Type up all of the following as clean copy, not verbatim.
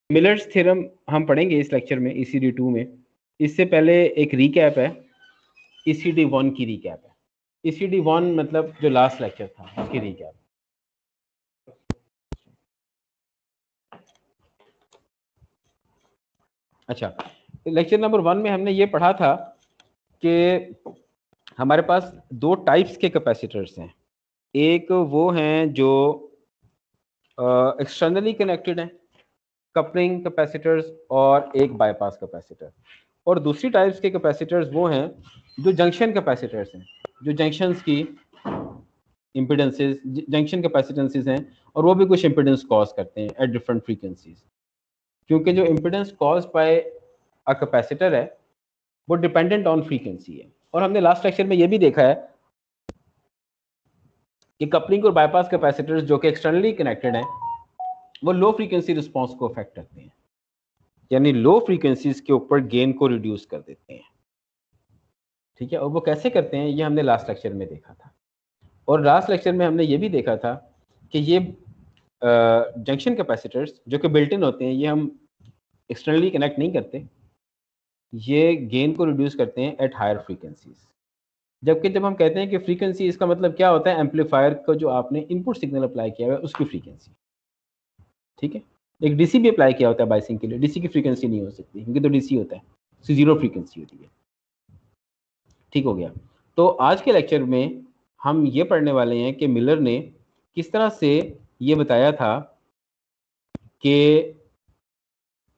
Millers theorem हम पढ़ेंगे इस लेक्चर में, ECD 2 में। इससे पहले एक रीकैप है, ECD 1 की रीकैप है। ECD 1 मतलब जो लास्ट लेक्चर था उसकी रीकैप। अच्छा, लेक्चर नंबर 1 में हमने ये पढ़ा था कि हमारे पास दो टाइप्स के कैपेसिटर्स हैं। एक वो हैं जो एक्सटर्नली कनेक्टेड हैं, कपलिंग कैपेसिटर्स, और एक बाईपास कैपेसिटर। और दूसरी टाइप्स के कैपेसिटर्स वो हैं जो जंक्शन कैपेसिटर्स हैं, जो जंक्शंस की इम्पीडेंसेस, जंक्शन कैपेसिटेंसेस हैं, और वो भी कुछ इम्पीडेंस कॉज करते हैं एट डिफरेंट फ्रीक्वेंसीज। क्योंकि जो impedance cause by a capacitor है वो डिपेंडेंट ऑन फ्रीक्वेंसी है। और हमने लास्ट लेक्चर में ये भी देखा है कि कपलिंग और बाईपास कैपेसिटर्स जो कि एक्सटर्नली कनेक्टेड हैं वो लो फ्रीक्वेंसी रिस्पॉन्स को अफेक्ट करते हैं, यानी लो फ्रीक्वेंसीज के ऊपर गेन को रिड्यूस कर देते हैं। ठीक है, और वो कैसे करते हैं ये हमने लास्ट लेक्चर में देखा था। और लास्ट लेक्चर में हमने ये भी देखा था कि ये जंक्शन कैपेसिटर्स जो कि बिल्ट इन होते हैं, ये हम एक्सटर्नली कनेक्ट नहीं करते, ये गेन को रिड्यूस करते हैं एट हायर फ्रीक्वेंसीज। जबकि जब हम कहते हैं कि फ्रीक्वेंसी, इसका मतलब क्या होता है, एम्पलीफायर को जो आपने इनपुट सिग्नल अप्लाई किया हुआ है उसकी फ्रीक्वेंसी। ठीक है, एक डीसी भी अप्लाई किया होता है बाइसिंग के लिए, डीसी की फ्रीक्वेंसी नहीं हो सकती क्योंकि तो डीसी होता है, उसकी जीरो फ्रीक्वेंसी होती है। ठीक हो गया। तो आज के लेक्चर में हम ये पढ़ने वाले हैं कि मिलर ने किस तरह से ये बताया था कि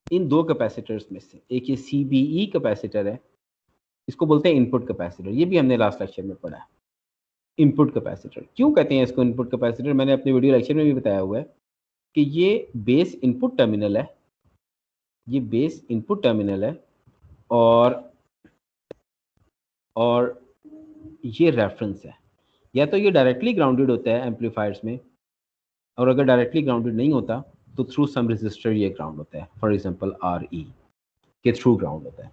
इन दो कैपेसिटर्स में से एक ये CBE कैपेसिटर है, इसको बोलते हैं इनपुट कैपेसिटर। ये भी हमने लास्ट लेक्चर में पढ़ा है। इनपुट कैपेसिटर क्यों कहते हैं इसको इनपुट कैपेसिटर, मैंने अपने वीडियो लेक्चर में भी बताया हुआ है कि ये बेस इनपुट टर्मिनल है, ये बेस इनपुट टर्मिनल है, और ये रेफरेंस है। या तो ये डायरेक्टली ग्राउंडेड होता है एम्पलीफायर्स में, और अगर डायरेक्टली ग्राउंडेड नहीं होता तो थ्रू सम रेजिस्टर ये ग्राउंड होता है, फॉर एग्जांपल RE के थ्रू ग्राउंड होता है।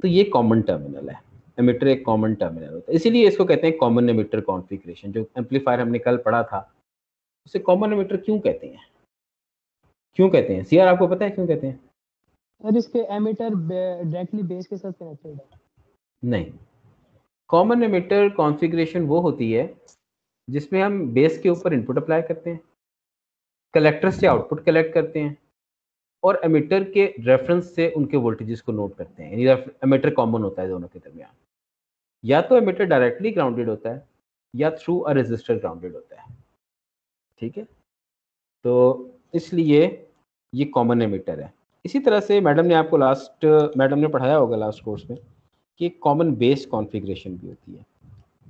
तो ये कॉमन टर्मिनल है, एमिटर एक कॉमन टर्मिनल होता है, इसीलिए इसको कहते हैं कॉमन एमिटर कॉन्फ़िगरेशन। जो एम्पलीफायर हमने कल पढ़ा था उसे कॉमन एमिटर क्यों कहते हैं, क्यों कहते हैं CR, आपको पता है क्यों कहते हैं? सर इसके एमिटर डायरेक्टली बेस के साथ कनेक्टेड है। नहीं, कॉमन एमिटर कॉन्फ़िगरेशन वो होती है जिसमें हम बेस के ऊपर इनपुट अप्लाई करते हैं, कलेक्टर से आउटपुट कलेक्ट करते हैं, और एमिटर के रेफरेंस से उनके वोल्टेजेस को नोट करते हैं। यानी एमिटर कॉमन होता है दोनों के दरमियान। या तो एमिटर डायरेक्टली ग्राउंडेड होता है या थ्रू अ रेजिस्टर ग्राउंडेड होता है। ठीक है, तो इसलिए ये कॉमन एमिटर है। इसी तरह से मैडम ने पढ़ाया होगा लास्ट कोर्स में कि कॉमन बेस कॉन्फ़िगरेशन भी होती है।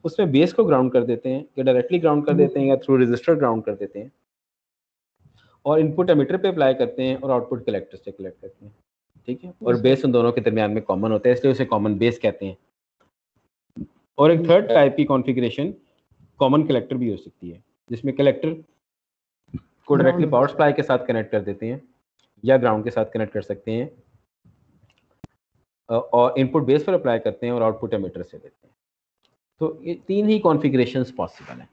उसमें बेस को ग्राउंड कर देते हैं, या डायरेक्टली ग्राउंड कर देते हैं, या थ्रू रेजिस्टर ग्राउंड कर देते हैं, और इनपुट एमिटर पे अप्लाई करते हैं और आउटपुट कलेक्टर से कलेक्ट करते हैं। ठीक है, और बेस उन दोनों के दरमियान में कॉमन होता है, इसलिए उसे कॉमन बेस कहते हैं। और एक थर्ड टाइप की कॉन्फ़िगरेशन कॉमन कलेक्टर भी हो सकती है, जिसमें कलेक्टर को डायरेक्टली पावर सप्लाई के साथ कनेक्ट कर देते हैं या ग्राउंड के साथ कनेक्ट कर सकते हैं, और इनपुट बेस पर अप्लाई करते हैं और आउटपुट एमिटर से देते हैं। तो ये तीन ही कॉन्फ़िगरेशंस पॉसिबल हैं।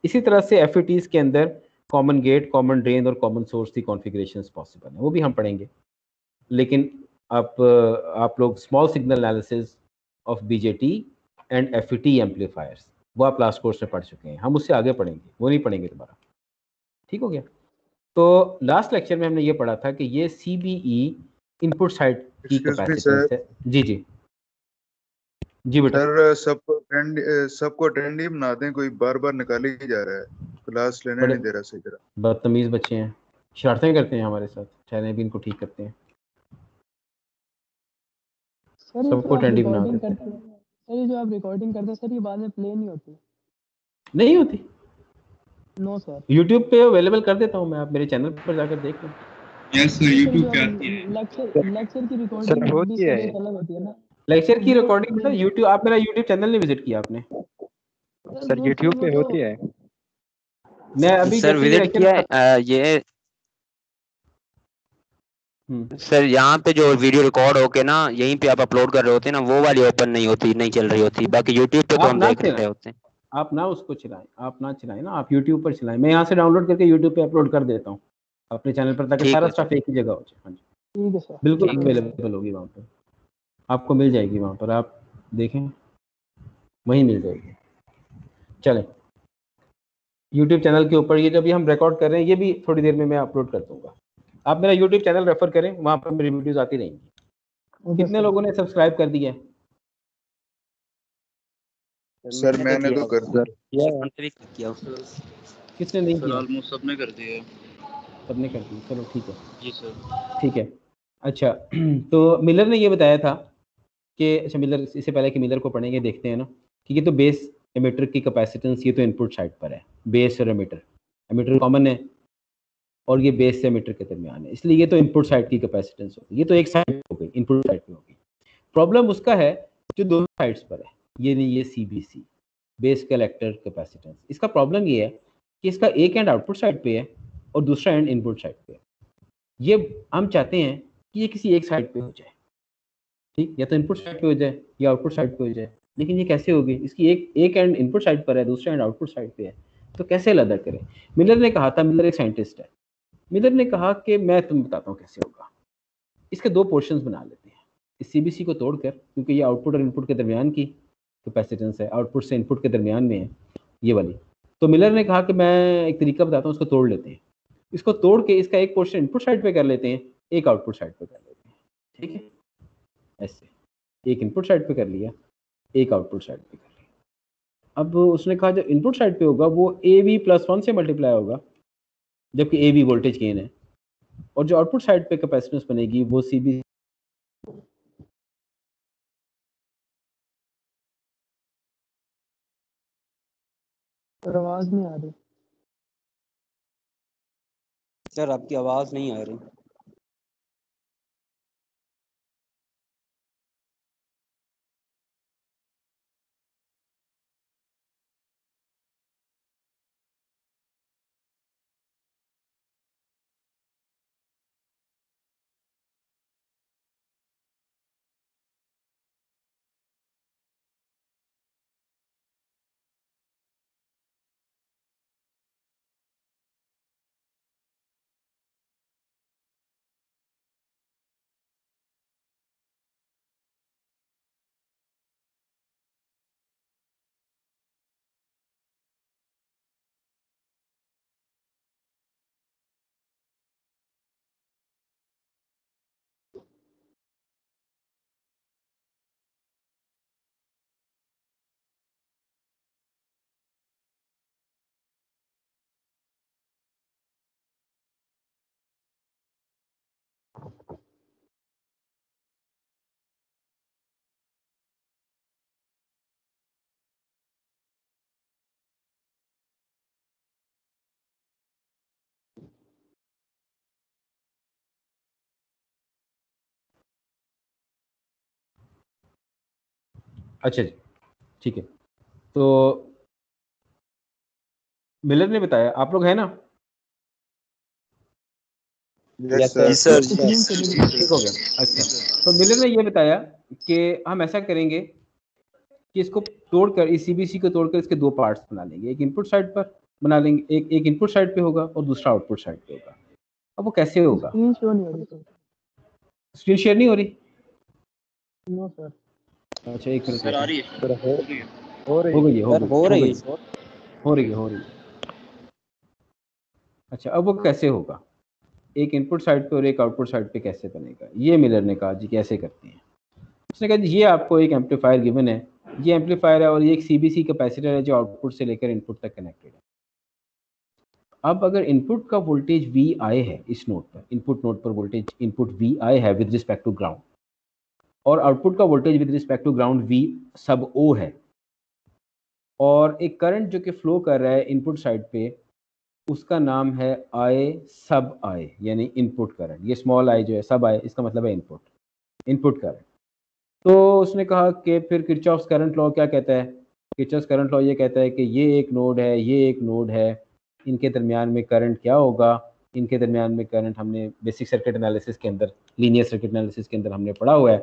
इसी तरह से FETs के अंदर कॉमन गेट, कॉमन ड्रेन और कॉमन सोर्स की कॉन्फ़िगरेशंस पॉसिबल हैं, वो भी हम पढ़ेंगे। लेकिन आप लोग small signal analysis of BJT and FET amplifiers वो आप लास्ट कोर्स में पढ़ चुके हैं, हम उससे आगे पढ़ेंगे, वो नहीं पढ़ेंगे दोबारा। ठीक हो गया। तो लास्ट लेक्चर में हमने ये पढ़ा था कि ये CBE इनपुट साइड की कैपेसिटेंस है। जी जी जी बेटा। सर सबको अटेंड बना दें, कोई बार बार निकाले ही जा रहा है, क्लास लेने नहीं दे रहा सही तरह। बदतमीज बच्चे हैं, शरारतें करते हैं हमारे साथ, चैनल भी इनको ठीक करते हैं। सबको अटेंड बना देते हैं। सर ये जो आप रिकॉर्डिंग करते हैं सर, ये बाद में प्ले नहीं होती? नहीं होती? नो सर, YouTube पे अवेलेबल कर देता हूँ मैं, आप मेरे चैनल पर जाकर देख लें। यस सर, YouTube पे आती है। लेक्चर की रिकॉर्डिंग होती है, अलग होती है ना? लेक्चर की रिकॉर्डिंग सर YouTube, आप मेरा YouTube चैनल नहीं विजिट किया आपने? सर YouTube पे होती है। मैं अभी सर विजिट किया है ये सर, यहाँ पे जो वीडियो रिकॉर्ड होके ना यहीं पे आप अपलोड कर रहे होते हैं ना, वो वाली ओपन नहीं होती, नहीं चल रही होती। बाकी YouTube पे तो हम देख रहे होते हैं। आप ना उसको चलाएं, आप ना चलाएं ना, आप YouTube पर चलाएं। मैं यहाँ से डाउनलोड करके YouTube पे अपलोड कर देता हूँ। अपने चैनल पर, ताकि ठीक सारा है स्टफ एक ही जगह हो जाए। हाँ जी, ठीक है सर। बिल्कुल ठीक है। अवेलेबल होगी वहाँ पर, आपको मिल जाएगी वहाँ पर, आप देखें वहीं मिल जाएगी। चलें, यूट्यूब चैनल के ऊपर ये जो भी हम रिकॉर्ड कर रहे हैं ये भी थोड़ी देर में मैं अपलोड कर दूंगा। आप मेरा यूट्यूब चैनल रेफर करें, वहाँ पर मेरी वीडियोस आती रहेंगी। ओके कितने सर। लोगों ने सब्सक्राइब कर दिया है? सर मैंने तो कर दिया। किया किसने नहीं सर किया? ऑलमोस्ट सबने कर दिया। सबने कर दिया, चलो ठीक है। जी सर। ठीक है, अच्छा तो मिलर ने ये बताया था कि, अच्छा मिलर, इससे पहले कि मिलर को पढ़ेंगे देखते हैं ना कि ये तो बेस एमिटर की कैपेसिटेंस, ये तो इनपुट साइड पर है, बेस और एमिटर, एमिटर कॉमन है और ये बेस से एमिटर के दरमियान है, इसलिए ये तो इनपुट साइड की कैपेसिटेंस होगी, ये तो एक साइड हो गई, इनपुट साइड पे होगी। प्रॉब्लम उसका है जो दोनों साइड्स पर है, ये नहीं, ये सीबीसी, बेस कलेक्टर कैपेसिटेंस। इसका प्रॉब्लम ये है कि इसका एक एंड आउटपुट साइड पे है और दूसरा एंड इनपुट साइड पे है। ये हम चाहते हैं कि ये किसी एक साइड पे हो जाए, ठीक, या तो इनपुट साइड पे हो जाए या आउटपुट साइड पे हो जाए, लेकिन ये कैसे होगी? इसकी एक एंड इनपुट साइड पर है, दूसरा एंड आउटपुट साइड पे है, तो कैसे अलग करें? मिलर ने कहा था, मिलर एक साइंटिस्ट है, मिलर ने कहा कि मैं तुम्हें बताता हूँ कैसे होगा। इसके दो पोर्शंस बना लेते हैं, इस सीबीसी को तोड़कर, क्योंकि ये आउटपुट और इनपुट के दरमियान की कैपेसिटेंस है, आउटपुट से इनपुट के दरमियान में है ये वाली। तो मिलर ने कहा कि मैं एक तरीका बताता हूँ, उसको तोड़ लेते हैं, इसको तोड़ के इसका एक पोर्शन इनपुट साइड पे कर लेते हैं, एक आउटपुट साइड पे कर लेते हैं, ठीक है, ऐसे एक इनपुट साइड पे कर लिया, एक आउटपुट साइड पे कर लिया। अब उसने कहा जो इनपुट साइड पे होगा वो AV+1 से मल्टीप्लाई होगा, जबकि AV वोल्टेज गेन है, और जो आउटपुट साइड पे कैपेसिटेंस बनेगी वो CB। सर आवाज नहीं आ रही। सर आपकी आवाज नहीं आ रही। अच्छा जी, ठीक है, तो मिलर ने बताया, आप लोग हैं ना? Yes sir. ठीक हो गया, अच्छा। तो मिलर ने ये बताया कि हम ऐसा करेंगे कि इसको तोड़कर, इस सीबीसी को तोड़कर इसके दो पार्ट्स बना लेंगे, एक इनपुट साइड पर बना लेंगे, एक इनपुट साइड पे होगा और दूसरा आउटपुट साइड पे होगा। अब वो कैसे होगा? स्क्रीन शो नहीं हो रही सर। स्क्रीन शेयर नहीं हो रही? No sir. अच्छा एक मिनट, सर आ रही है। हो गई है, हो रही है। अच्छा, अब वो कैसे होगा? एक इनपुट साइड पे और एक आउटपुट साइड पे कैसे बनेगा? ये मिलर ने कहा जी कैसे करते हैं। उसने कहा जी ये आपको एक एम्पलीफायर गिवन है, ये एम्पलीफायर है और ये एक सीबीसी कैपेसिटर है जो आउटपुट से लेकर इनपुट तक कनेक्टेड है। अब अगर इनपुट का वोल्टेज Vi है इस नोड पर, इनपुट नोड पर वोल्टेज इनपुट Vi है विद रिस्पेक्ट टू ग्राउंड, और आउटपुट का voltage with respect to ground V sub O है, और एक करंट जो कि फ्लो कर रहा है इनपुट साइड पे, उसका नाम है I सब I, यानी इनपुट करंट। ये स्मॉल I जो है, सब I, इसका मतलब है इनपुट करंट। तो उसने कहा कि फिर किरचॉफ्स करंट लॉ क्या कहता है? किरचॉफ्स करंट लॉ ये कहता है कि ये एक नोड है, ये एक नोड है, इनके दरमियान में करंट क्या होगा? इनके दरमियान में करंट हमने बेसिक सर्किट एनालिसिस के अंदर, लीनियर सर्किट एनालिसिस के अंदर हमने पढ़ा हुआ है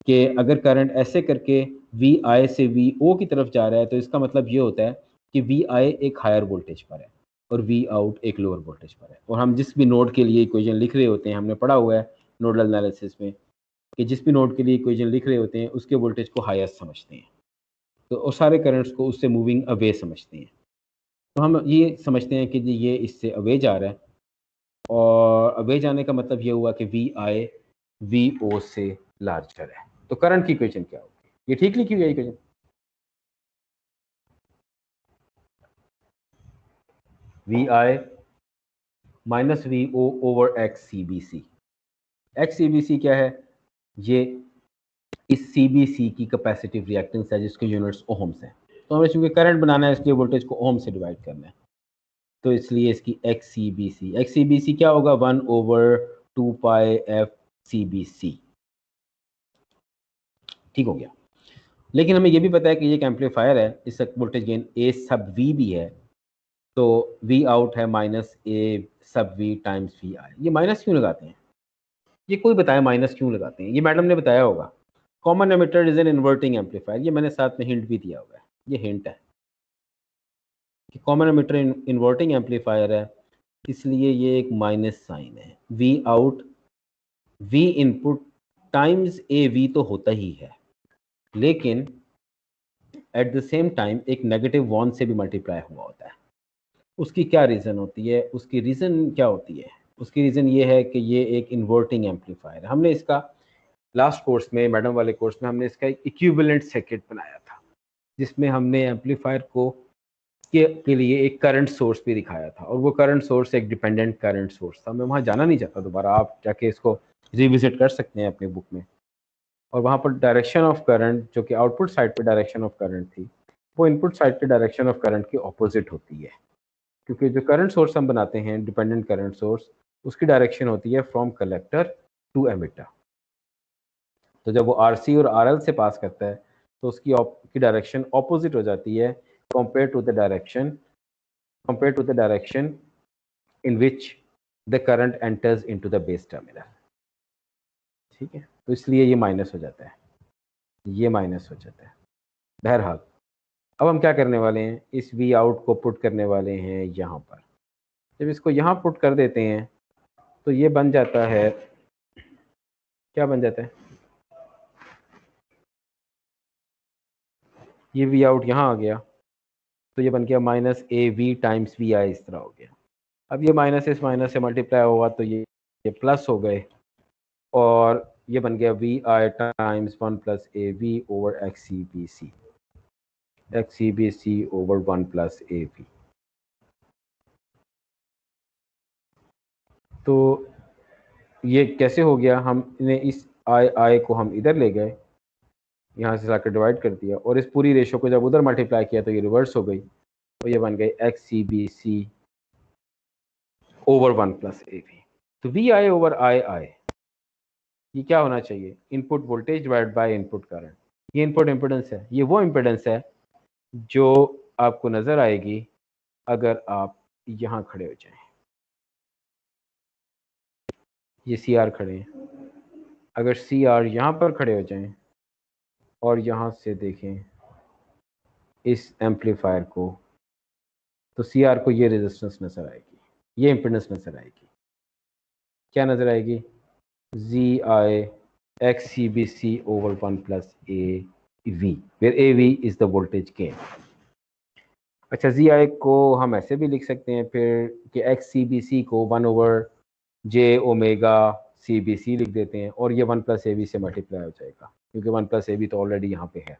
कि अगर करंट ऐसे करके Vi से VO की तरफ जा रहा है तो इसका मतलब ये होता है कि Vi एक हायर वोल्टेज पर है, और वी आउट एक लोअर वोल्टेज पर है। और हम जिस भी नोड के लिए इक्वेशन लिख रहे होते हैं, हमने पढ़ा हुआ है नोडल एनालिसिस में कि जिस भी नोड के लिए इक्वेशन लिख रहे होते हैं उसके वोल्टेज को हाईएस्ट समझते हैं, तो और सारे करंट्स को उससे मूविंग अवे समझते हैं। तो हम ये समझते हैं कि ये इससे अवे जा रहा है, और अवे जाने का मतलब ये हुआ कि वी आई वी ओ से लार्जर है। तो करंट की इक्वेशन क्या होगी? ये ठीक लिखी हुई है equation. V I minus V O over X C B C. X C B C क्या है? ये इस सी बी सी की कैपेसिटिव रिएक्टेंस है जिसके यूनिट्स ओहम्स हैं। तो हमें चूंकि करंट बनाना है इसलिए वोल्टेज को ओहम से डिवाइड करना है, तो इसलिए इसकी एक्स सी बी सी क्या होगा? 1/2 पाई एफ सी बी सी। ठीक हो गया। लेकिन हमें यह भी पता है कि ये एक एम्पलीफायर है, इसका वोल्टेज गेन ए सब वी भी है, तो वी आउट है माइनस ए सब वी टाइम्स वी आई। ये माइनस क्यों लगाते हैं? ये कोई बताए माइनस क्यों लगाते हैं? ये मैडम ने बताया होगा। Common emitter is an inverting amplifier. ये मैंने साथ में हिंट भी दिया हुआ है, ये हिंट है कि कॉमन एमिटर इन्वर्टिंग एम्पलीफायर है, इसलिए ये एक माइनस साइन है। V out V input times A V तो होता ही है, लेकिन एट द सेम टाइम एक नेगेटिव 1 से भी मल्टीप्लाई हुआ होता है। उसकी क्या रीज़न होती है? उसकी रीज़न क्या होती है? उसकी रीज़न ये है कि ये एक इन्वर्टिंग एम्पलीफायर है। हमने इसका लास्ट कोर्स में, मैडम वाले कोर्स में, हमने इसका एक इक्विवेलेंट सर्किट बनाया था जिसमें हमने एम्पलीफायर को के लिए एक करंट सोर्स भी दिखाया था, और वो करंट सोर्स एक डिपेंडेंट करंट सोर्स था। मैं वहाँ जाना नहीं चाहता दोबारा, आप जाके इसको रिविजिट कर सकते हैं अपनी बुक में। और वहाँ पर डायरेक्शन ऑफ करंट जो कि आउटपुट साइड पे डायरेक्शन ऑफ करंट थी, वो इनपुट साइड पे डायरेक्शन ऑफ करंट की ऑपोजिट होती है, क्योंकि जो करंट सोर्स हम बनाते हैं डिपेंडेंट करंट सोर्स, उसकी डायरेक्शन होती है फ्रॉम कलेक्टर टू एमिटर। तो जब वो आरसी और आरएल से पास करता है तो उसकी डायरेक्शन ऑपोजिट हो जाती है compared to the direction in which the current enters into the base terminal। ठीक है, तो इसलिए ये माइनस हो जाता है, ये माइनस हो जाता है। बहरहाल अब हम क्या करने वाले हैं? इस वी आउट को पुट करने वाले हैं यहाँ पर। जब इसको यहाँ पुट कर देते हैं तो ये बन जाता है, क्या बन जाता है? ये वी आउट यहाँ आ गया, तो ये बन गया minus A V times V I, इस तरह हो गया। अब ये माइनस इस माइनस से मल्टीप्लाई होगा तो ये प्लस हो गए, और ये बन गया V I times 1 plus A V over X C B C over 1 plus A V. तो ये कैसे हो गया? हमने इस आई को हम इधर ले गए, यहाँ से लाकर डिवाइड कर दिया, और इस पूरी रेशो को जब उधर मल्टीप्लाई किया तो ये रिवर्स हो गई, तो ये बन गई X C B C over 1 plus A V. तो V I over I I ये क्या होना चाहिए? Input voltage divide by input current. ये इनपुट इम्पिडेंस है, ये वो इम्पिडेंस है जो आपको नज़र आएगी अगर आप यहाँ खड़े हो जाएं। ये सी आर खड़े हैं, अगर सी आर यहाँ पर खड़े हो जाएं और यहाँ से देखें इस एम्पलीफायर को, तो सी आर को ये रेजिस्टेंस नज़र आएगी, ये इम्पिडेंस नज़र आएगी। क्या नज़र आएगी? G I X C B C over 1 plus A V, where A V is the voltage gain. अच्छा, जी आई को हम ऐसे भी लिख सकते हैं फिर कि एक्स सी बी सी को 1 ओवर जे ओमेगा सी बी सी लिख देते हैं, और ये 1 प्लस ए वी से मल्टीप्लाई हो जाएगा, क्योंकि 1 प्लस ए वी तो ऑलरेडी यहाँ पे है।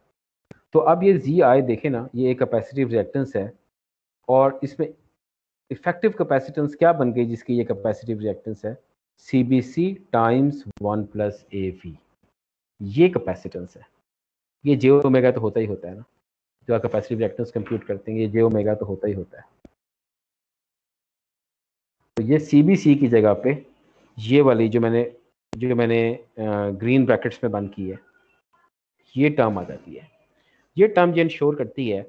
तो अब ये जी आई देखें ना, ये एक कैपेसिटिव रिएक्टेंस है, और इसमें इफेक्टिव कैपेसिटेंस क्या बन गई जिसकी ये कैपेसिटिव रिएक्टेंस है? C B C times 1 plus A V, ये कैपेसिटेंस है। ये जे ओमेगा तो होता ही होता है ना, जो आप कैपेसिटिव रिएक्टेंस कंप्यूट करते हैं, ये जे ओमेगा तो होता ही होता है। तो ये सी बी सी की जगह पे ये वाली जो मैंने ग्रीन ब्रैकेट्स में बंद की है, ये टर्म आ जाती है। ये टर्म ये इंश्योर करती है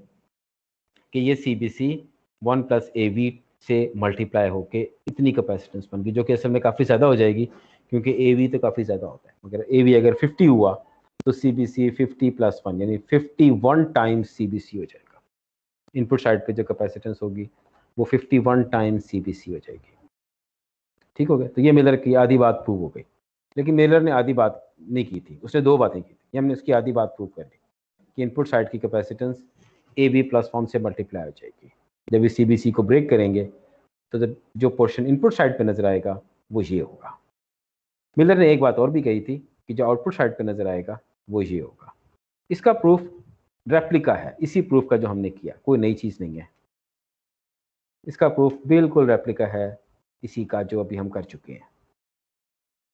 कि ये C B C 1 plus A V से मल्टीप्लाई होके इतनी कैपेसिटेंस बन गई, जो कि असल में काफ़ी ज़्यादा हो जाएगी, क्योंकि ए वी तो काफ़ी ज़्यादा होता है। अगर ए वी अगर 50 हुआ तो सी बी सी 50 प्लस 1 यानी 51 टाइम्स सी बी सी हो जाएगा। इनपुट साइड पे जो कैपेसिटेंस होगी वो 51 टाइम्स CBC हो जाएगी। ठीक हो गया। तो ये मिलर की आधी बात प्रूव हो गई, लेकिन मिलर ने आधी बात नहीं की थी, उसने दो बातें की थी। ये हमने उसकी आधी बात प्रूव कर ली कि इनपुट साइड की कैपेसिटेंस AB प्लस फॉर्म से मल्टीप्लाई हो जाएगी। जब इस CBC को ब्रेक करेंगे तो जो पोर्शन इनपुट साइड पे नजर आएगा वो ये होगा। मिलर ने एक बात और भी कही थी कि जो आउटपुट साइड पे नजर आएगा वो ये होगा। इसका प्रूफ रेप्लिका है, इसी प्रूफ का जो हमने किया, कोई नई चीज नहीं है। इसका प्रूफ बिल्कुल रेप्लिका है इसी का जो अभी हम कर चुके हैं।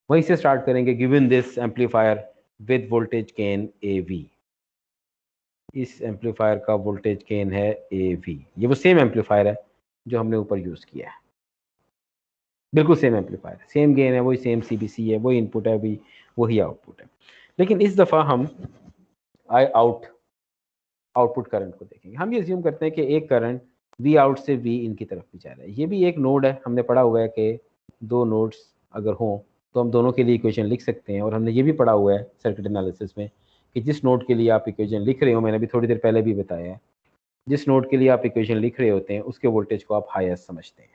वहीं से स्टार्ट करेंगे। Given this amplifier with voltage gain AV, इस एम्पलीफायर का वोल्टेज गेन है AV। ये वो सेम एम्पलीफायर है जो हमने ऊपर यूज किया है, बिल्कुल सेम एम्पलीफायर, सेम गेन है, वही सेम CBC है, वही इनपुट है, अभी वही आउटपुट है। लेकिन इस दफा हम आउटपुट करंट को देखेंगे। हम ये अज्यूम करते हैं कि एक करंट V आउट से V इन की तरफ भी जा रहा है। ये भी एक नोड है, हमने पढ़ा हुआ है कि दो नोड्स अगर हों तो हम दोनों के लिए इक्वेशन लिख सकते हैं। और हमने ये भी पढ़ा हुआ है सर्किट एनालिसिस में कि जिस नोड के लिए आप इक्वेशन लिख रहे हो, मैंने भी थोड़ी देर पहले भी बताया है, जिस नोड के लिए आप इक्वेशन लिख रहे होते हैं उसके वोल्टेज को आप हाईएस्ट समझते हैं,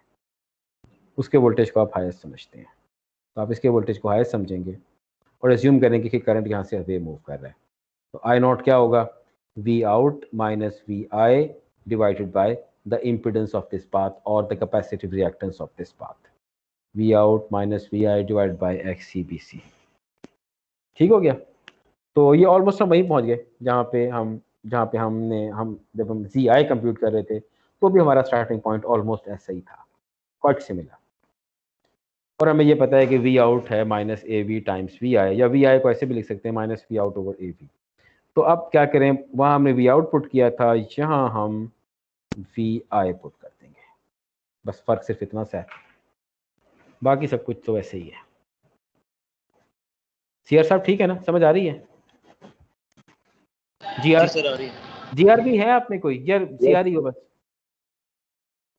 उसके वोल्टेज को आप हाईएस्ट समझते हैं। तो आप इसके वोल्टेज को हाईएस्ट समझेंगे और एज्यूम करेंगे कि करंट यहाँ से अवे मूव कर रहा है। तो I नॉट क्या होगा? V out minus VI divided by the impedance of this path और the capacitive reactance of this path. V out minus VI divided by XCBC। ठीक हो गया। तो ये ऑलमोस्ट हम वहीं पहुंच गए जहाँ पे हम जब हम ZI कंप्यूट कर रहे थे तो भी हमारा स्टार्टिंग पॉइंट ऑलमोस्ट ऐसा ही था, क्वाइट सिमिलर। और हमें ये पता है कि V out है माइनस AV टाइम्स VI, या VI को ऐसे भी लिख सकते हैं minus V out over AV। तो अब क्या करें, वहाँ हमने V out पुट किया था, यहाँ हम VI पुट कर देंगे। बस फर्क सिर्फ इतना सा है, बाकी सब कुछ तो वैसे ही है। CR साहब ठीक है ना, समझ आ रही है? GR भी है आपने कोई, या CR ही हो बस?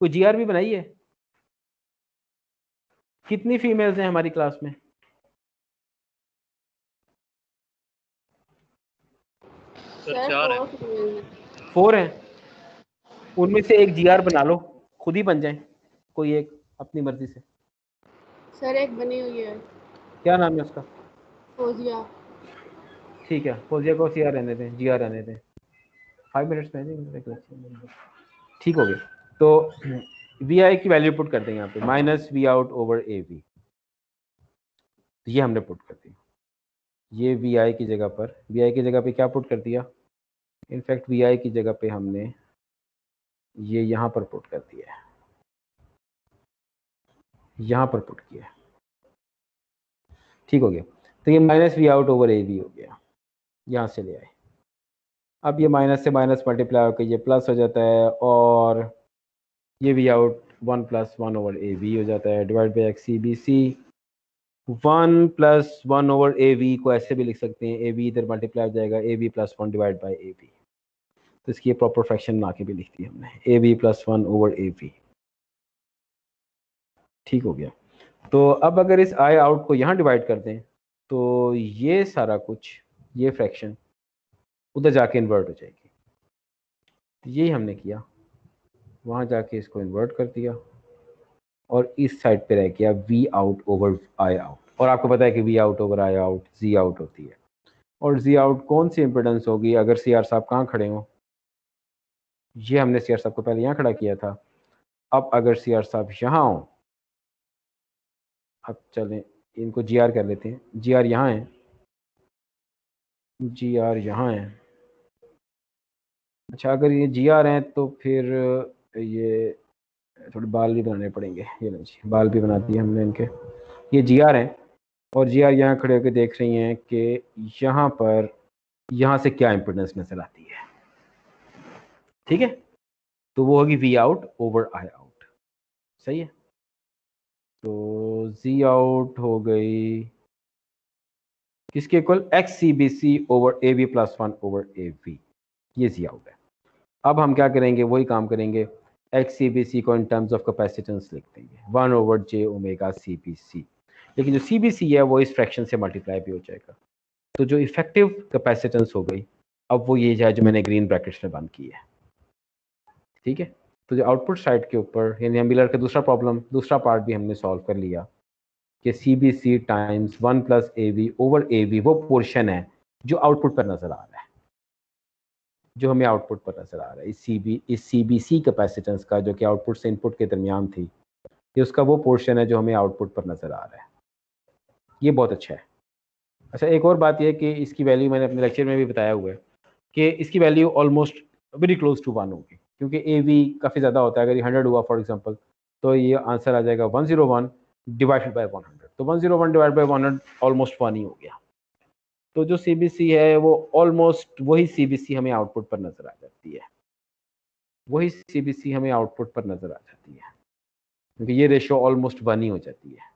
कोई GR भी बनाई है? कितनी फीमेल्स हैं हमारी क्लास में? सर 4 हैं। उनमें से एक GR बना लो, खुद ही बन जाए कोई एक अपनी मर्जी से। सर एक बनी हुई है, क्या नाम है उसका? फौजिया। ठीक है, फौजिया को CR रहने दें, GR रहने दें। 5 मिनट्स में ठीक हो गया। तो VI की वैल्यू पुट कर देंगे यहाँ पे minus V out over AV। तो ये हमने पुट कर दिया, ये VI की जगह पे क्या पुट कर दिया? इनफैक्ट VI की जगह पे हमने ये यहाँ पर पुट कर दिया है, यहाँ पर पुट किया। ठीक हो गया। तो ये minus V out over AV हो गया, यहाँ से ले आए। अब ये माइनस से माइनस मल्टीप्लाई होकर ये प्लस हो जाता है, और ये V out 1 + 1 ओवर AV हो जाता है divide by XCBC। 1 + 1 over AV को ऐसे भी लिख सकते हैं, AV इधर मल्टीप्लाई हो जाएगा, AV + 1 डिवाइड बाई AV। तो इसकी प्रॉपर फ्रैक्शन बना के भी लिख दी हमने, AV + 1 ओवर AV। ठीक हो गया। तो अब अगर इस I out को यहाँ डिवाइड कर दें तो ये सारा कुछ, ये फ्रैक्शन उधर जाके इन्वर्ट हो जाएगी। तो यही हमने किया, वहाँ जाके इसको इन्वर्ट कर दिया और इस साइड पे रह गया V out over I out। और आपको पता है कि V out over I out Z out होती है। और Z out कौन सी इम्पिडेंस होगी अगर CR साहब कहाँ खड़े हों? ये हमने CR साहब को पहले यहाँ खड़ा किया था। अब अगर CR साहब यहाँ हों, अब चलें इनको GR कर लेते हैं। GR यहाँ है, GR यहाँ है। अच्छा, अगर ये GR हैं तो फिर ये थोड़े बाल भी बनाने पड़ेंगे। ये लो जी, बाल भी बना दिए हमने इनके। ये GR हैं और GR यहाँ खड़े होकर देख रही हैं कि यहाँ पर यहाँ से क्या इम्पिडेंस नजर आती है। ठीक है, तो वो होगी V out over I out। सही है। तो Z out हो गई किसके equal? XCBC over AV + 1 over AV। ये Z out है। अब हम क्या करेंगे, वही काम करेंगे, XCBC को इन टर्म्स ऑफ कैपेसिटेंस लिख देंगे 1 ओवर J ओमेगा CBC। लेकिन जो CBC है वो इस फ्रैक्शन से मल्टीप्लाई भी हो जाएगा। तो जो इफेक्टिव कैपेसिटेंस हो गई अब वो ये है जो मैंने ग्रीन ब्रैकेट्स में बंद की है। ठीक है, तो जो आउटपुट साइड के ऊपर, यानी हम मिलर का दूसरा पार्ट भी हमने सॉल्व कर लिया कि CBC times 1 plus AV over AV वो पोर्शन है जो आउटपुट पर नजर आ रहा है, जो हमें आउटपुट पर नजर आ रहा है। इस CBC कैपेसिटेंस का जो कि आउटपुट से इनपुट के दरमियान थी, ये उसका वो पोर्शन है जो हमें आउटपुट पर नजर आ रहा है। ये बहुत अच्छा है। अच्छा, एक और बात यह है कि इसकी वैल्यू मैंने अपने लेक्चर में भी बताया हुआ है कि इसकी value almost very close to 1 होगी, क्योंकि AV काफ़ी ज़्यादा होता है। अगर ये 100 हुआ फॉर एग्जांपल, तो ये आंसर आ जाएगा 101 डिवाइडेड बाय 100। तो 101 डिवाइड बाय 100 ऑलमोस्ट 1 ही हो गया। तो जो CBC है वो ऑलमोस्ट वही CBC हमें आउटपुट पर नज़र आ जाती है, वही CBC हमें आउटपुट पर नज़र आ जाती है, क्योंकि ये रेशो ऑलमोस्ट 1 ही हो जाती है।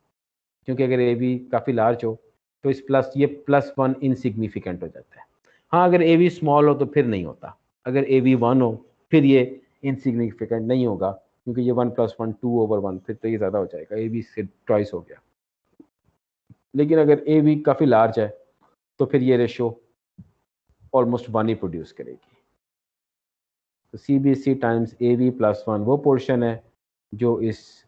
क्योंकि अगर AV काफ़ी लार्ज हो तो इस ये +1 इनसिग्निफिकेंट हो जाता है। हाँ, अगर AV स्मॉल हो तो फिर नहीं होता। अगर AV 1 हो फिर ये इनसिग्निफिकेंट नहीं होगा, क्योंकि ये 1 + 1 2 ओवर 1, फिर तो ये ज़्यादा हो जाएगा, AV से ट्वाइस हो गया। लेकिन अगर AV काफ़ी लार्ज है तो फिर ये रेशो ऑलमोस्ट 1 ही प्रोड्यूस करेगी। तो CBC टाइम्स AV + 1 वो पोर्शन है जो इस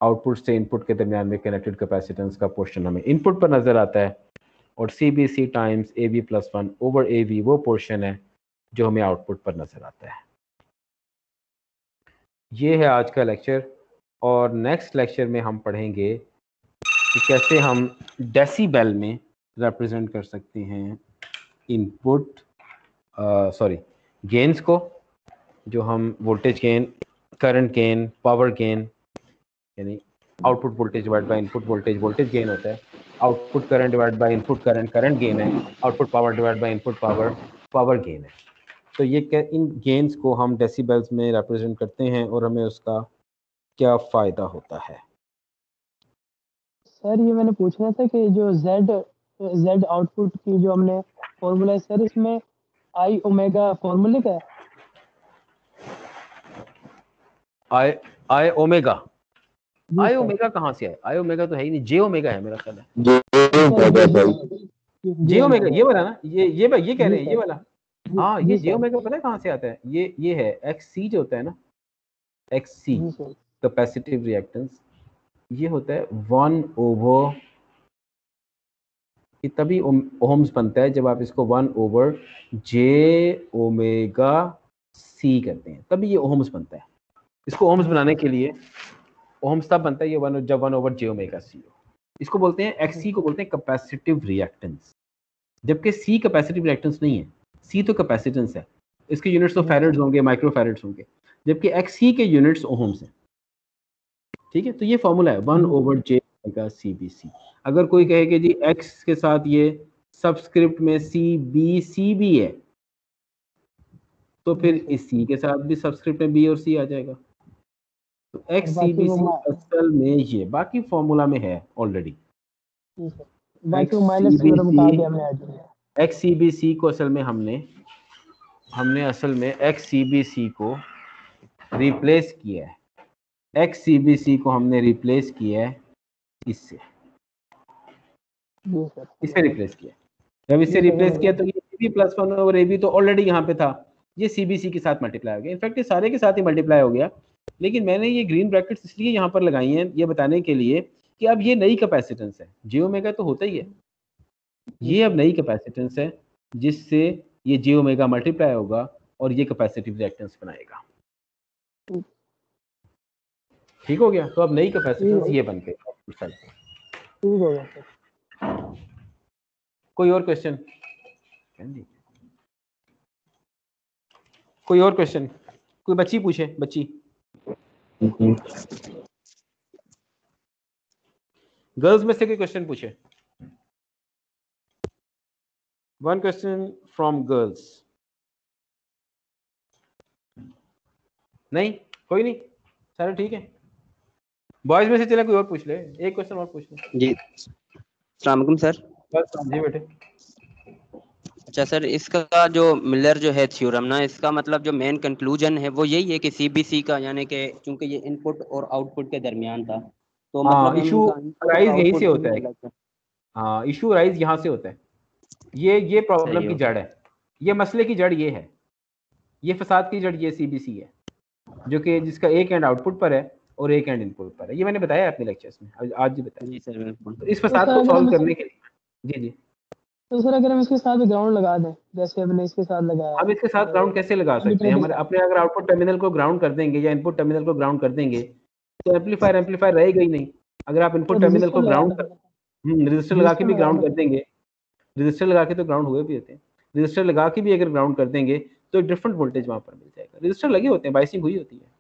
आउटपुट से इनपुट के दरमियान में कनेक्टेड कैपेसिटेंस का पोर्शन हमें इनपुट पर नज़र आता है, और CBC times AV + 1 over AV वो पोर्शन है जो हमें आउटपुट पर नज़र आता है। ये है आज का लेक्चर, और नेक्स्ट लेक्चर में हम पढ़ेंगे कि कैसे हम डेसीबेल में रिप्रेजेंट कर सकते हैं इनपुट गेन्स को, जो हम voltage gain, current gain, power gain, यानी output voltage divide by input voltage, voltage gain होता है। Output current divide by input current, current gain है। Output power divide by input power, power gain है। तो ये इन गेन्स को हम decibels में रिप्रेजेंट करते हैं और हमें उसका क्या फ़ायदा होता है। सर ये मैंने पूछना था कि जो Z आउटपुट की जो हमने फॉर्मूला है सर, इसमें I ओमेगा फॉर्मूले का है? आई ओमेगा कहाँ से है? आई ओमेगा तो है ही नहीं, J ओमेगा है मेरा ख्याल है। J ओमेगा ये वाला ना, ये कह रहे हैं ये वाला। हाँ, ये J ओमेगा पता है कहाँ से आता है? ये है XC जो होता है ना, XC कैपेसिटिव रिएक्टेंस, ये होता है 1 ओवर, तभी ओम्स बनता है जब आप इसको 1 ओवर J ओमेगा C करते हैं, तभी ये ओम्स बनता है। इसको ओम्स बनाने के लिए ओम्स तब बनता है ये जब 1 ओवर J ओमेगा C हो। इसको बोलते हैं, XC को बोलते हैं कैपेसिटिव रिएक्टेंस, जबकि C कैपेसिटिव रिएक्टेंस नहीं है। C तो कैपेसिटेंस है, इसके यूनिट्स तो फैरेड्स होंगे, माइक्रोफैरेड्स होंगे, जबकि XC के यूनिट्स ओम्स हैं। ठीक है, तो ये फॉर्मूला है 1 ओवर J ओमेगा CBC। अगर कोई कहे कि जी X के साथ ये सबस्क्रिप्ट में CBC भी है, तो फिर इस C के साथ भी सबस्क्रिप्ट में B और C आ जाएगा। तो XCBC असल में ये बाकी फॉर्मूला में है ऑलरेडी। XCBC को असल में हमने असल में XCBC को रिप्लेस किया है। XCBC को हमने रिप्लेस किया है इससे रिप्लेस किया। जब इससे रिप्लेस किया तो ये CB + 1 ओवर AB तो ऑलरेडी यहाँ पे था, ये CBC के साथ मल्टीप्लाई हो गया। इनफैक्ट ये सारे के साथ ही मल्टीप्लाई हो गया, लेकिन मैंने ये ग्रीन ब्रैकेट्स इसलिए यहाँ पर लगाई हैं ये बताने के लिए कि अब ये नई कैपेसिटेंस है। J ओमेगा तो होता ही है, ये अब नई कैपेसिटेंस है जिससे ये J ओमेगा मल्टीप्लाई होगा और ये कैपेसिटिव रिएक्टेंस बनाएगा। ठीक हो गया? तो अब नई कैपेसिटेंस ये बन गई। कोई और क्वेश्चन? कोई और क्वेश्चन? कोई बच्ची पूछे, बच्ची। गर्ल्स में से कोई क्वेश्चन पूछे? One question from girls. नहीं, कोई नहीं, सारे ठीक है। बॉयज में से चला कोई और पूछ ले, एक क्वेश्चन और पूछ ले। जी अस्सलाम वालेकुम सर। जी बेटे। अच्छा सर, इसका जो मिलर जो है थ्योरम ना, इसका मतलब जो मेन कंक्लूजन है वो यही है कि CBC का, यानी कि चूंकि ये इनपुट और आउटपुट के दरमियान था, तो मतलब इशू राइज यहीं से होता है। हाँ, इशू राइज यहाँ से होता है। ये प्रॉब्लम की जड़ है, ये मसले की जड़ ये है, ये फसाद की जड़ ये CBC है। जो कि जिसका एक एंड आउटपुट पर है और एक एंड इनपुट पर है। ये मैंने बताया अपने लेक्चर्स में, आज ही बताया। जी सर बिल्कुल। तो इस तो फसाद सर को अगर सॉल्व हम करने के लिए जी तो सर अगर हम इसके साथ ग्राउंड लगा दें, जैसे हमने इसके साथ लगाया, हम इसके साथ ग्राउंड कैसे लगा सकते हैं? हमारे अपने अगर आउटपुट टर्मिनल को ग्राउंड कर देंगे या इनपुट टर्मिनल को ग्राउंड कर देंगे तो एम्पलीफायर रहेगा ही नहीं। अगर आप तो इनपुट टर्मिनल रजिस्टर को ग्राउंड लगाना रजिस्टर लगा के भी ग्राउंड कर पड़ेगा। देंगे, रजिस्टर लगा के तो ग्राउंड हुए भी होते हैं, रजिस्टर लगा के भी अगर ग्राउंड कर देंगे तो डिफरेंट वोल्टेज वहां पर मिल जाएगा। रजिस्टर लगे होते हैं, बाइसिंग हुई होती है।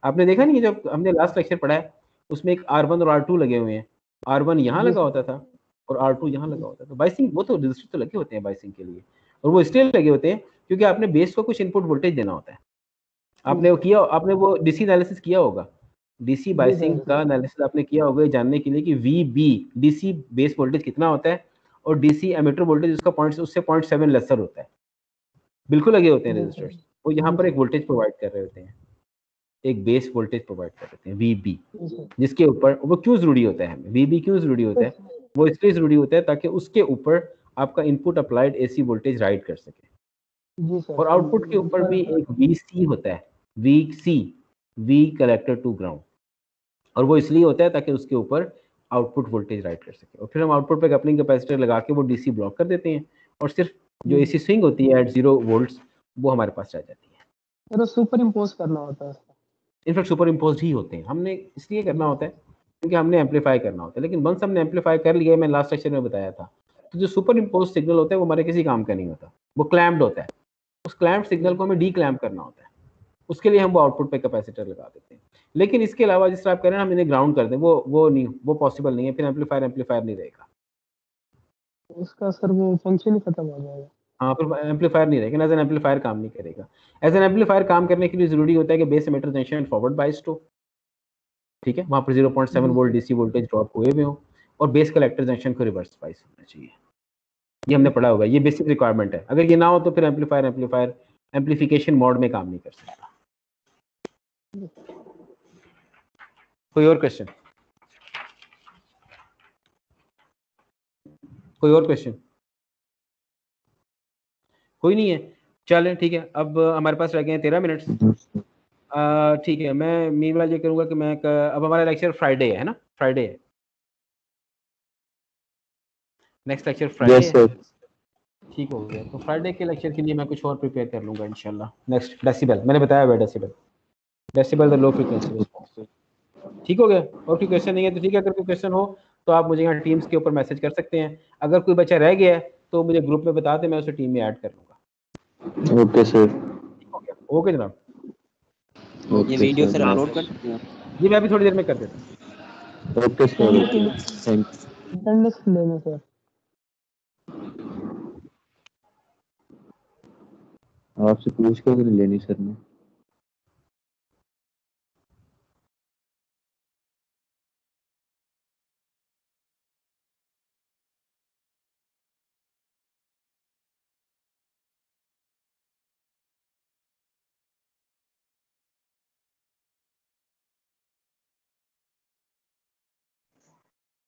आपने देखा नहीं, जब हमने लास्ट लेक्चर पढ़ा है उसमें एक R1 और R2 लगे हुए हैं, R1 यहाँ जी लगा सर। होता था और R2 यहाँ लगा होता था। बाइसिंग, वो तो रजिस्टर तो लगे होते हैं बाइसिंग के लिए, और वो इसलिए लगे होते हैं क्योंकि आपने बेस को कुछ इनपुट वोल्टेज देना होता है। आपने वो किया, आपने वो डीसी एनालिसिस किया होगा, डीसी बाइसिंग सर। का एनालिसिस आपने किया होगा ये जानने के लिए कि वीबी डीसी बेस वोल्टेज कितना होता है और डीसी एमिटर वोल्टेज उसका पॉइंट उससे 0.7 लेसर होता है। बिल्कुल लगे होते हैं जी रजिस्टर्स, सर। वो यहाँ जी पर एक सर। वोल्टेज प्रोवाइड कर रहे होते हैं, एक बेस वोल्टेज प्रोवाइड कर देते हैं वीबी, जी सर। जिसके ऊपर वो क्यों जरूरी होता है हमें, वीबी क्यों जरूरी होता है? वो इसलिए जरूरी होता है ताकि उसके ऊपर आपका input applied AC voltage ride कर सके, जी सर। और आउटपुट के ऊपर भी एक वीसी होता है, VC, V collector to ground, और वो इसलिए होता है ताकि उसके ऊपर आउटपुट वोल्टेज राइड कर सके। और फिर हम आउटपुट पे कपलिंग कैपेसिटर लगा के वो डीसी ब्लॉक कर देते हैं और सिर्फ जो एसी स्विंग होती है एट 0 वोल्ट्स वो हमारे पास रह जाती है। तो सुपर इम्पोज करना होता है उसका। इनफैक्ट सुपर इम्पोज ही होते हैं, हमने इसलिए करना होता है क्योंकि हमने एम्पलीफाई करना होता है। लेकिन वंस हमने एम्पलीफाई कर लिया, मैं लास्ट लेक्चर में बताया था, तो जो सुपर इम्पोज सिग्नल होता है वो हमारे किसी काम का नहीं होता, वो क्लैम्प्ड होता है। उस क्लैम्प्ड सिग्नल को हमें डी क्लैम्प करना होता है, उसके लिए हम वो आउटपुट पे कैपेसिटर लगा देते हैं। लेकिन इसके अलावा जिस तरह आप कह रहे हैं हम इन्हें ग्राउंड कर दें, वो नहीं, वो पॉसिबल नहीं है, फिर एम्पलीफायर नहीं रहेगा। उसका सर वो फंक्शन ही खत्म हो जाएगा। हाँ, फिर एम्पलीफायर नहीं रहेगा, एज एन एम्पलीफायर काम नहीं करेगा। एज एन एम्पलीफायर काम करने के लिए जरूरी होता है कि base emitter junction forward biased हो, ठीक है, वहां पर 0.7 वोल्ट डीसी वोल्टेज ड्रॉप हुए हुए हो, और बेस कलेक्टर जंक्शन को रिवर्स बाइस होना चाहिए। ये हमने पढ़ा होगा, ये बेसिक रिक्वायरमेंट है। अगर ये ना हो तो फिर एम्पलीफायर एम्पलीफिकेशन मोड में काम नहीं कर सकता। कोई और क्वेश्चन? कोई और क्वेश्चन? कोई नहीं है, चलें ठीक है। अब हमारे पास रह गए हैं 13 मिनट्स। ठीक है, मैं मीनवाइल ये करूंगा कि मैं अब हमारा लेक्चर फ्राइडे है ना, फ्राइडे है नेक्स्ट लेक्चर, फ्राइडे है। ठीक हो गया, तो फ्राइडे के लेक्चर के लिए मैं कुछ और प्रिपेयर कर लूंगा इंशाल्लाह। नेक्स्ट डेसिबल, मैंने बताया हुआ decibel the low frequency response. ठीक हो गया? और कोई क्वेश्चन नहीं है तो ठीक है, अगर कोई क्वेश्चन हो तो आप मुझे यहाँ टीम्स के ऊपर मैसेज कर सकते हैं। अगर कोई बच्चा रह गया है तो मुझे ग्रुप में बता दें, मैं उसे टीम में ऐड कर लूंगा। Okay sir. ओके जनाब। ये वीडियो सर अपलोड कर सकते हैं? जी मैं अभी थोड़ी देर में कर देता हूँ। ओके सर, थैंक अटेंडेंस लेना सर। आपसे पूछ कर नहीं लेनी सर ने।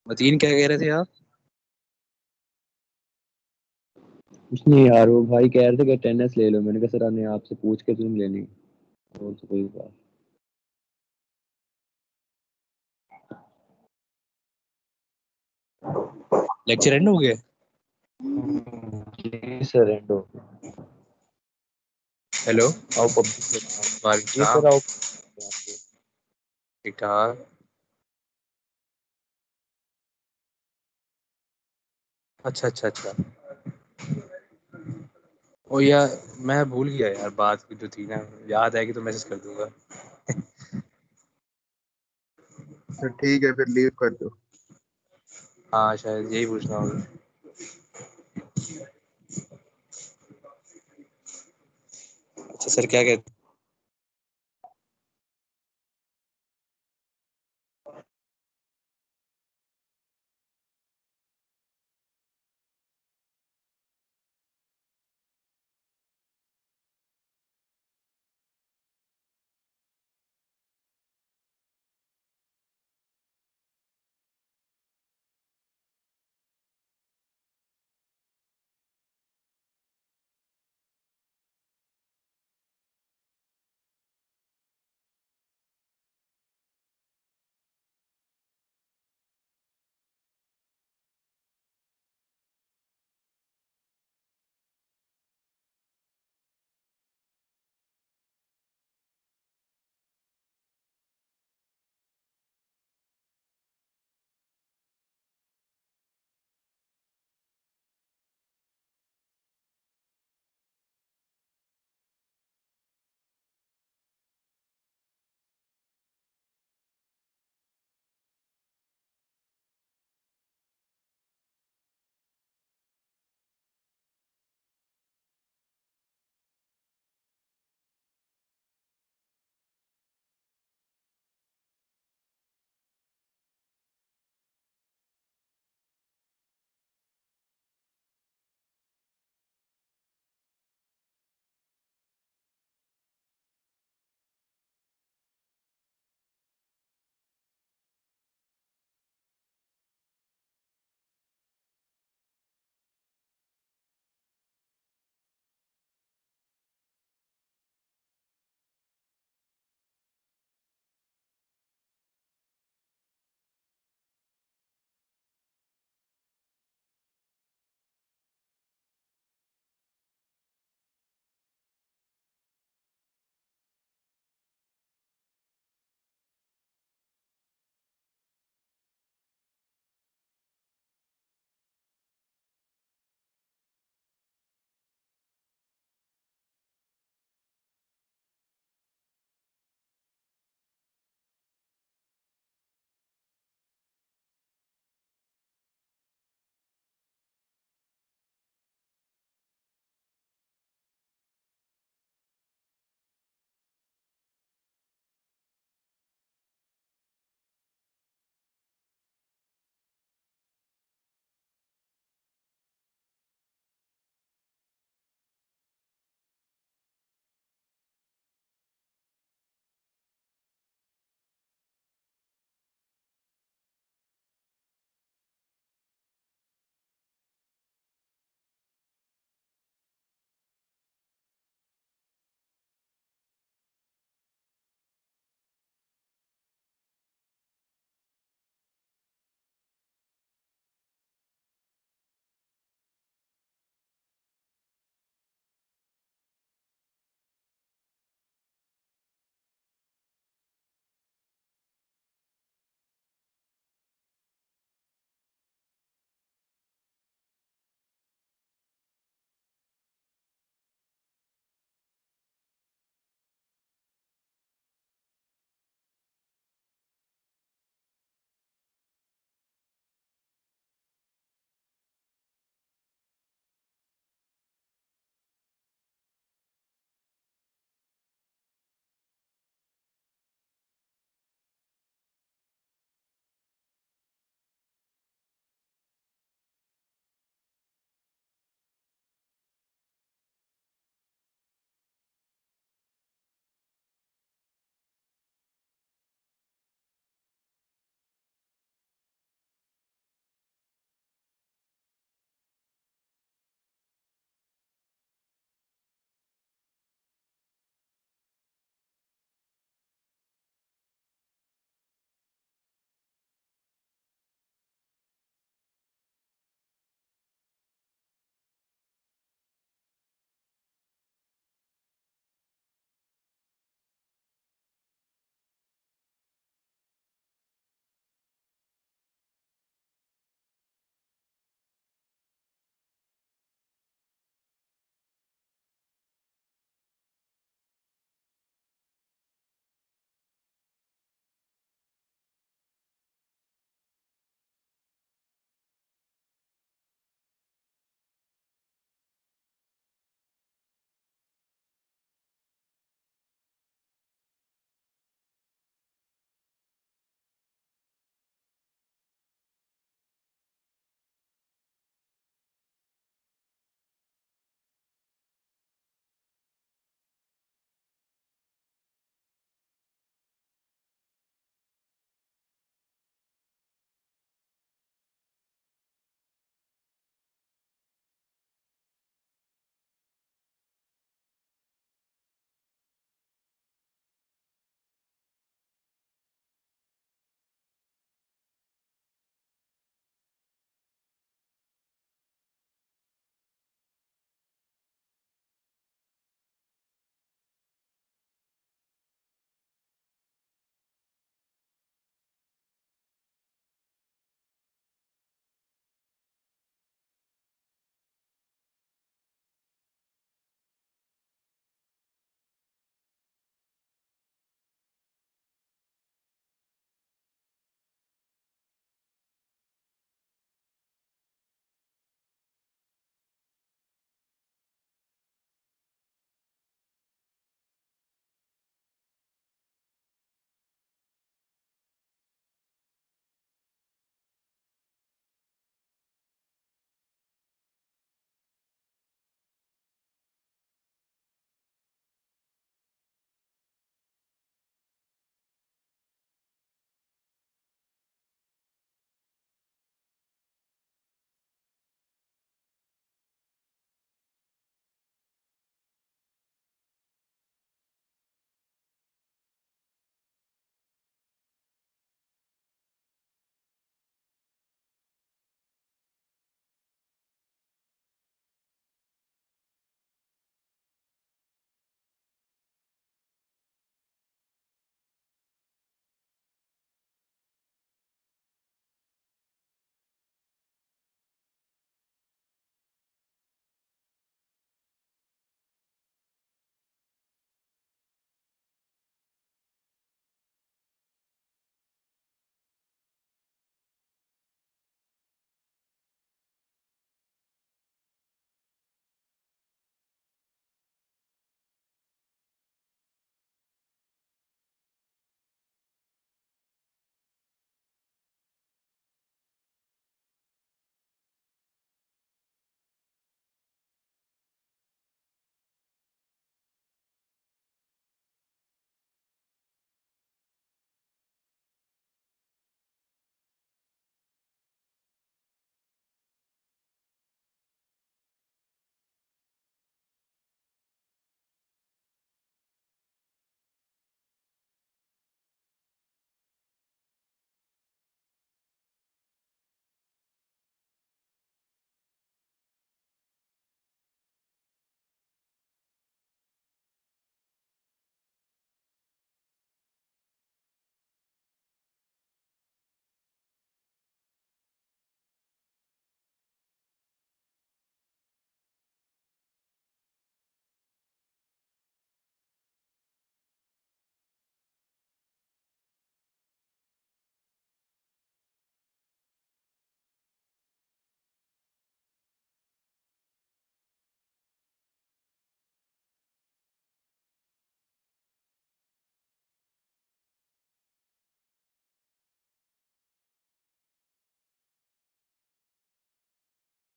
मतीन क्या कह रहे थे आप? कुछ नहीं यार, वो भाई कह रहे थे कि अटेंडेंस ले लो। मैंने कहा सर ने आपसे पूछ के तुम लेनी, और तो कोई बात। लेक्चर एंड हो गया? जी सर, एंड हो गया। हेलो, आओ पब्लिक। वालेकुम जी सर, सलाम। आओ। ठीक ठाक। अच्छा अच्छा अच्छा। ओ यार, मैं भूल गया यार, बात जो थी ना, याद आएगी तो मैसेज कर दूंगा। तो ठीक है, फिर लीव कर दो। हाँ, शायद यही पूछना होगा। अच्छा सर, क्या कहते